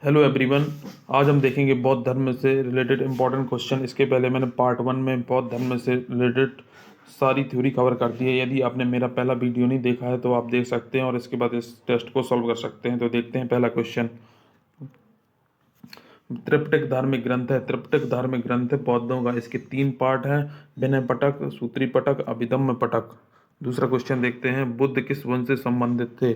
Hello everyone. आज हम देखेंगे बौद्ध धर्म से रिलेटेड इंपॉर्टेंट क्वेश्चन। इसके पहले मैंने पार्ट 1 में बौद्ध धर्म से रिलेटेड सारी थ्योरी कवर कर दी है। यदि आपने मेरा पहला वीडियो नहीं देखा है तो आप देख सकते हैं और इसके बाद इस टेस्ट को सॉल्व कर सकते हैं। तो देखते हैं पहला क्वेश्चन। त्रिपिटक धार्मिक ग्रंथ है। त्रिपिटक धार्मिक ग्रंथ है बौद्धों का। इसके 3 पार्ट हैं: विनय पटक, सूत्री पटक, अभिधम्म पटक। दूसरा क्वेश्चन देखते हैं। बुद्ध किस वंश से संबंधित थे?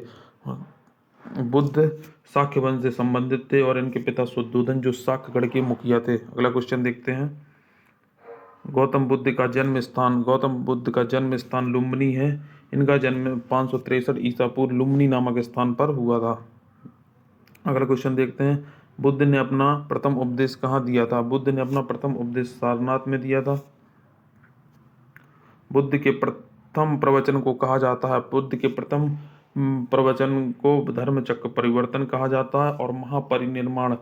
बुद्ध शाक्य वंश से संबंधित थे और इनके पिता शुद्धोधन जो शाक्यगढ़ के मुखिया थे। अगला क्वेश्चन देखते हैं। गौतम बुद्ध का जन्म स्थान। गौतम बुद्ध का जन्म स्थान लुम्बिनी है। इनका जन्म 563 ईसा पूर्व लुम्बिनी नामक स्थान पर हुआ था। अगला क्वेश्चन देखते हैं। बुद्ध ने अपना प्रथम उपदेश कहाँ दिया था? बुद्ध ने अपना प्रथम उपदेश सारनाथ में दिया था। बुद्ध के प्रथम प्रवचन को कहा जाता है? बुद्ध के प्रथम प्रवचन को धर्म चक्र परिवर्तन कहा जाता है। और महापरिनिर्माण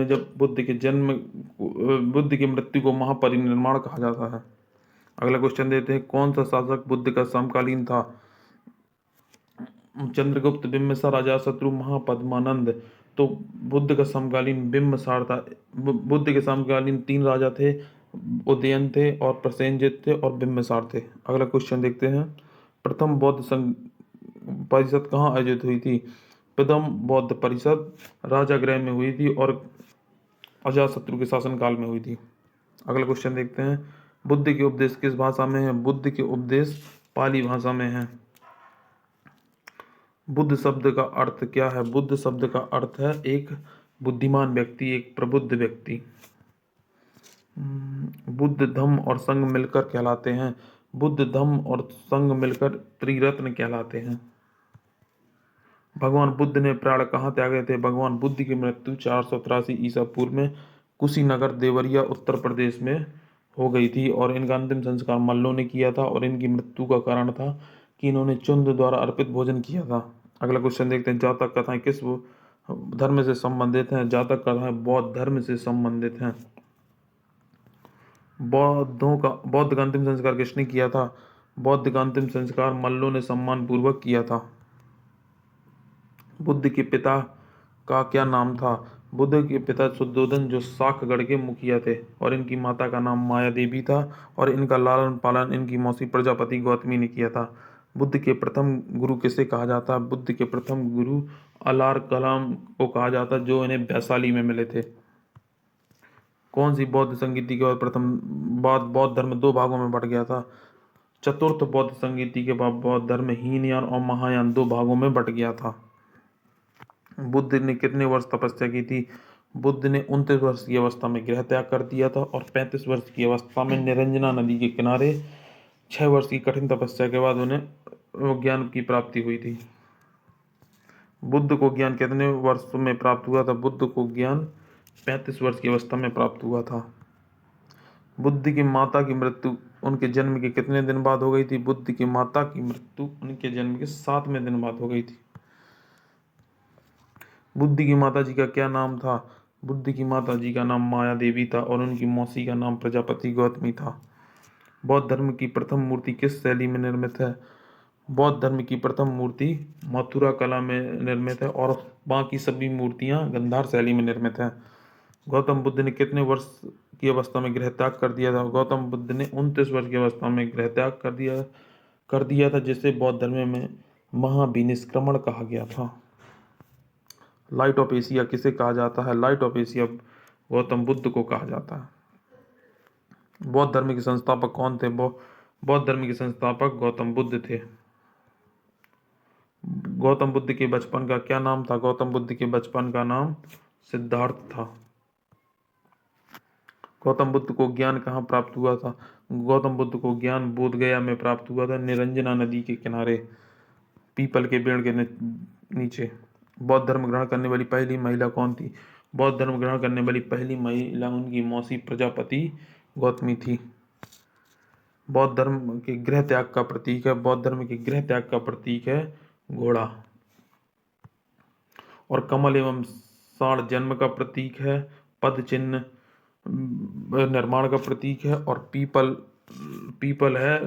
जब बुद्ध की मृत्यु को महापरिनिर्माण कहा जाता है। अगला क्वेश्चन देते हैं। कौन सा शासक बुद्ध का समकालीन था? चंद्रगुप्त, बिम्बिसार, अजातशत्रु, महापद्मानंद। तो बुद्ध का समकालीन बिम्बिसार था। बुद्ध के समकालीन 3 राजा थे: उदयन थे और प्रसेनजित थे और बिम्बिसार थे। अगला क्वेश्चन देखते हैं। प्रथम बौद्ध संघ परिषद कहाँ आयोजित हुई थी? प्रथम बौद्ध परिषद राजागृह में हुई थी और अजातशत्रु के शासनकाल में हुई थी। अगला क्वेश्चन देखते हैं। बुद्ध के उपदेश किस भाषा में है? बुद्ध के उपदेश पाली भाषा में है। बुद्ध शब्द का अर्थ क्या है? बुद्ध शब्द का अर्थ है एक बुद्धिमान व्यक्ति, एक प्रबुद्ध व्यक्ति। बुद्ध, धम्म और संघ मिलकर कहलाते हैं। बुद्ध, धम्म और संघ मिलकर त्रिरत्न कहलाते हैं। भगवान बुद्ध ने प्राण कहाँ त्यागे थे? भगवान बुद्ध की मृत्यु 483 ईसा पूर्व में कुशीनगर, देवरिया, उत्तर प्रदेश में हो गई थी और इनका अंतिम संस्कार मल्लों ने किया था। और इनकी मृत्यु का कारण था कि इन्होंने चुंद द्वारा अर्पित भोजन किया था। अगला क्वेश्चन देखते हैं। जातक कथाएं किस धर्म से संबंधित हैं? जातक कथाएं बौद्ध धर्म से संबंधित हैं। बौद्ध का अंतिम संस्कार किसने किया था? बौद्ध का अंतिम संस्कार मल्लों ने सम्मान पूर्वक किया था। बुद्ध के पिता का क्या नाम था? बुद्ध के पिता शुद्धोधन जो शाक्यगढ़ के मुखिया थे और इनकी माता का नाम माया देवी था और इनका लालन पालन इनकी मौसी प्रजापति गौतमी ने किया था। बुद्ध के प्रथम गुरु किसे कहा जाता है? बुद्ध के प्रथम गुरु अलार कलाम को कहा जाता है जो इन्हें वैशाली में मिले थे। कौन सी बौद्ध संगीति के बाद बौद्ध धर्म 2 भागों में बंट गया था? चतुर्थ बौद्ध संगीति के बाद बौद्ध धर्म हीनयान और महायान 2 भागों में बंट गया था। बुद्ध ने कितने वर्ष तपस्या की थी? बुद्ध ने 29 वर्ष की अवस्था में गृह त्याग कर दिया था और 35 वर्ष की अवस्था में निरंजना नदी के किनारे 6 वर्ष की कठिन तपस्या के बाद उन्हें ज्ञान की प्राप्ति हुई थी। बुद्ध को ज्ञान कितने वर्ष में प्राप्त हुआ था? बुद्ध को ज्ञान 35 वर्ष की अवस्था में प्राप्त हुआ था। बुद्ध की माता की मृत्यु उनके जन्म के कितने दिन बाद हो गई थी? बुद्ध की माता की मृत्यु उनके जन्म के 7वें दिन बाद हो गई थी। बुद्ध की माता जी का क्या नाम था? बुद्ध की माता जी का नाम माया देवी था और उनकी मौसी का नाम प्रजापति गौतमी था। बौद्ध धर्म की प्रथम मूर्ति किस शैली में निर्मित है? बौद्ध धर्म की प्रथम मूर्ति मथुरा कला में निर्मित है और बाकी सभी मूर्तियां गंधार शैली में निर्मित है। गौतम बुद्ध ने कितने वर्ष की अवस्था में गृह त्याग कर दिया था? गौतम बुद्ध ने 29 वर्ष की अवस्था में गृह त्याग कर दिया था जिसे बौद्ध धर्म में महाविनिष्क्रमण कहा गया था। लाइट ऑफ एशिया किसे कहा जाता है? Light of Asia Gautam Buddha को कहा जाता है। बौद्ध धर्म के संस्थापक कौन थे? बौद्ध धर्म के संस्थापक गौतम बुद्ध थे। गौतम बुद्ध के बचपन का क्या नाम था? गौतम बुद्ध के बचपन का नाम सिद्धार्थ था। गौतम बुद्ध को ज्ञान कहाँ प्राप्त हुआ था? गौतम बुद्ध को ज्ञान बोधगया में प्राप्त हुआ था, निरंजना नदी के किनारे पीपल के पेड़ के नीचे। बौद्ध धर्म ग्रहण करने वाली पहली महिला कौन थी? बौद्ध धर्म ग्रहण करने वाली पहली महिला उनकी मौसी प्रजापति गौतमी थी। बौद्ध धर्म के गृह त्याग का प्रतीक है। बौद्ध धर्म के गृह त्याग का प्रतीक है घोड़ा। और कमल एवं साण जन्म का प्रतीक है। पद चिन्ह निर्माण का प्रतीक है और पीपल है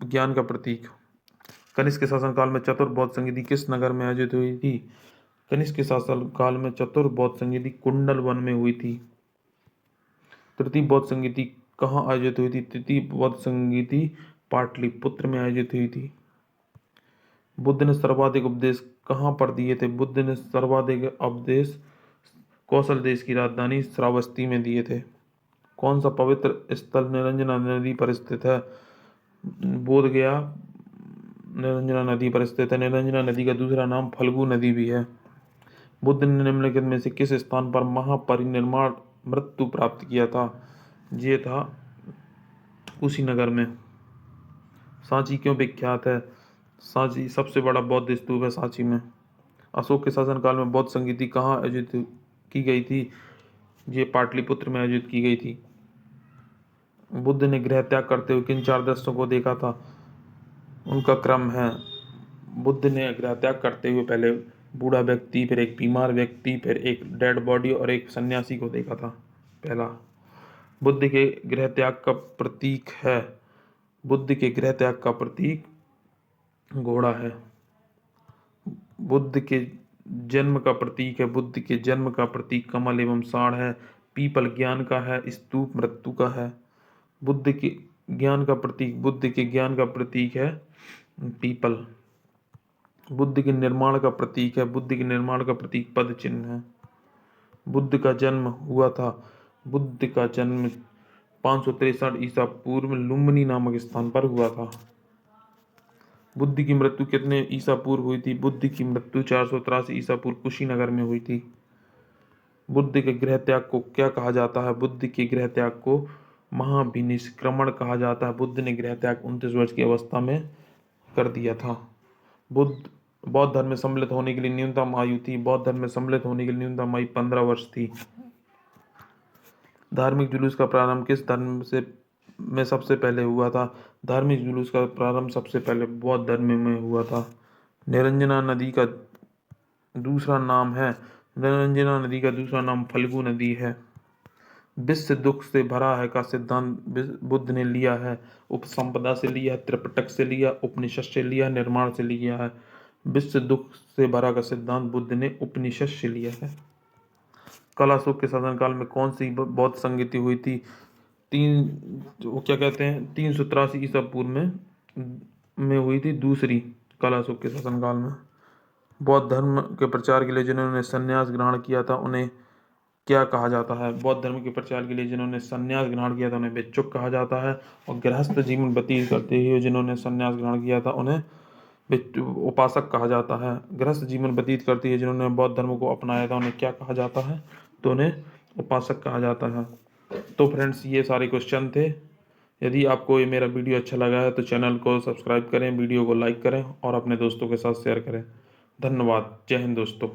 ज्ञान का प्रतीक। कनिष्क के शासनकाल में चतुर्थ बौद्ध संगीति किस नगर में आयोजित हुई थी? कनिष्क के शासनकाल में चतुर्थ बौद्ध संगीति कुंडल वन में हुई थी। तृतीय बौद्ध संगीति कहाँ आयोजित हुई थी? तृतीय बौद्ध संगीति पाटलिपुत्र में आयोजित हुई थी। बुद्ध ने सर्वाधिक उपदेश कहाँ पर दिए थे? बुद्ध ने सर्वाधिक उपदेश कौशल देश की राजधानी श्रावस्ती में दिए थे। कौन सा पवित्र स्थल निरंजना नदी पर स्थित है? बोध गया निरंजना नदी पर स्थित है। निरंजना नदी का दूसरा नाम फल्गु नदी भी है। बुद्ध ने निम्नलिखित में से किस स्थान पर महापरिनिर्वाण मृत्यु प्राप्त किया था? ये था कुशीनगर में। सांची क्यों विख्यात है? सांची सबसे बड़ा बौद्ध स्तूप है सांची में। अशोक के शासनकाल में बौद्ध संगीति कहाँ आयोजित की गई थी? ये पाटलिपुत्र में आयोजित की गई थी। बुद्ध ने गृह त्याग करते हुए किन 4 दृश्यों को देखा था? उनका क्रम है, बुद्ध ने गृह त्याग करते हुए पहले बूढ़ा व्यक्ति, फिर एक बीमार व्यक्ति, फिर एक डेड बॉडी और एक सन्यासी को देखा था। पहला, बुद्ध के गृह त्याग का प्रतीक है। बुद्ध के गृह त्याग का प्रतीक घोड़ा है। बुद्ध के जन्म का प्रतीक है। बुद्ध के जन्म का प्रतीक कमल एवं साड़ है। पीपल ज्ञान का है, स्तूप मृत्यु का है। बुद्ध के ज्ञान का प्रतीक है पीपल। बुद्ध के निर्माण का प्रतीक है। बुद्ध के निर्माण का प्रतीक पद चिन्ह है। बुद्ध का जन्म हुआ था। बुद्ध का जन्म 563 ईसा पूर्व में लुम्बिनी नामक स्थान पर हुआ था। बुद्ध की मृत्यु कितने ईसा पूर्व हुई थी? बुद्ध की मृत्यु 483 ईसा पूर्व कुशीनगर में हुई थी। बुद्ध के गृह त्याग को क्या कहा जाता है? बुद्ध के गृह त्याग को महाविनिष्क्रमण कहा जाता है। बुद्ध ने गृह त्याग 29 वर्ष की अवस्था में कर दिया था। बौद्ध धर्म में सम्मिलित होने के लिए न्यूनतम आयु थी। बौद्ध धर्म में सम्मिलित होने के लिए न्यूनतम आयु 15 वर्ष थी। धार्मिक जुलूस का प्रारंभ किस धर्म में सबसे पहले हुआ था? धार्मिक जुलूस का प्रारंभ सबसे पहले बौद्ध धर्म में हुआ था। निरंजना नदी का दूसरा नाम है। निरंजना नदी का दूसरा नाम फल्गु नदी है। विश्व दुख से भरा है का सिद्धांत बुद्ध ने लिया है। उपसंपदा से लिया, त्रिपिटक से लिया, उपनिषद से लिया, निर्माण से लिया है। विश्व दुख से भरा का सिद्धांत बुद्ध ने उपनिषद से लिया है। कल अशोक के शासनकाल में कौन सी बौद्ध संगीति हुई थी? 383 ईसा पूर्व में हुई थी दूसरी कल अशोक के शासनकाल में। बौद्ध धर्म के प्रचार के लिए जिन्होंने संन्यास ग्रहण किया था उन्हें क्या कहा जाता है? बौद्ध धर्म के प्रचार के लिए जिन्होंने संन्यास ग्रहण किया था उन्हें भिक्षुक कहा जाता है। और गृहस्थ जीवन व्यतीत करते हुए जिन्होंने संन्यास ग्रहण किया था उन्हें उपासक कहा जाता है। गृहस्थ जीवन व्यतीत करते हुए जिन्होंने बौद्ध धर्म को अपनाया था उन्हें क्या कहा जाता है? तो उन्हें उपासक कहा जाता है। तो फ्रेंड्स, ये सारे क्वेश्चन थे। यदि आपको ये मेरा वीडियो अच्छा लगा है तो चैनल को सब्सक्राइब करें, वीडियो को लाइक करें और अपने दोस्तों के साथ शेयर करें। धन्यवाद। जय हिंद दोस्तों।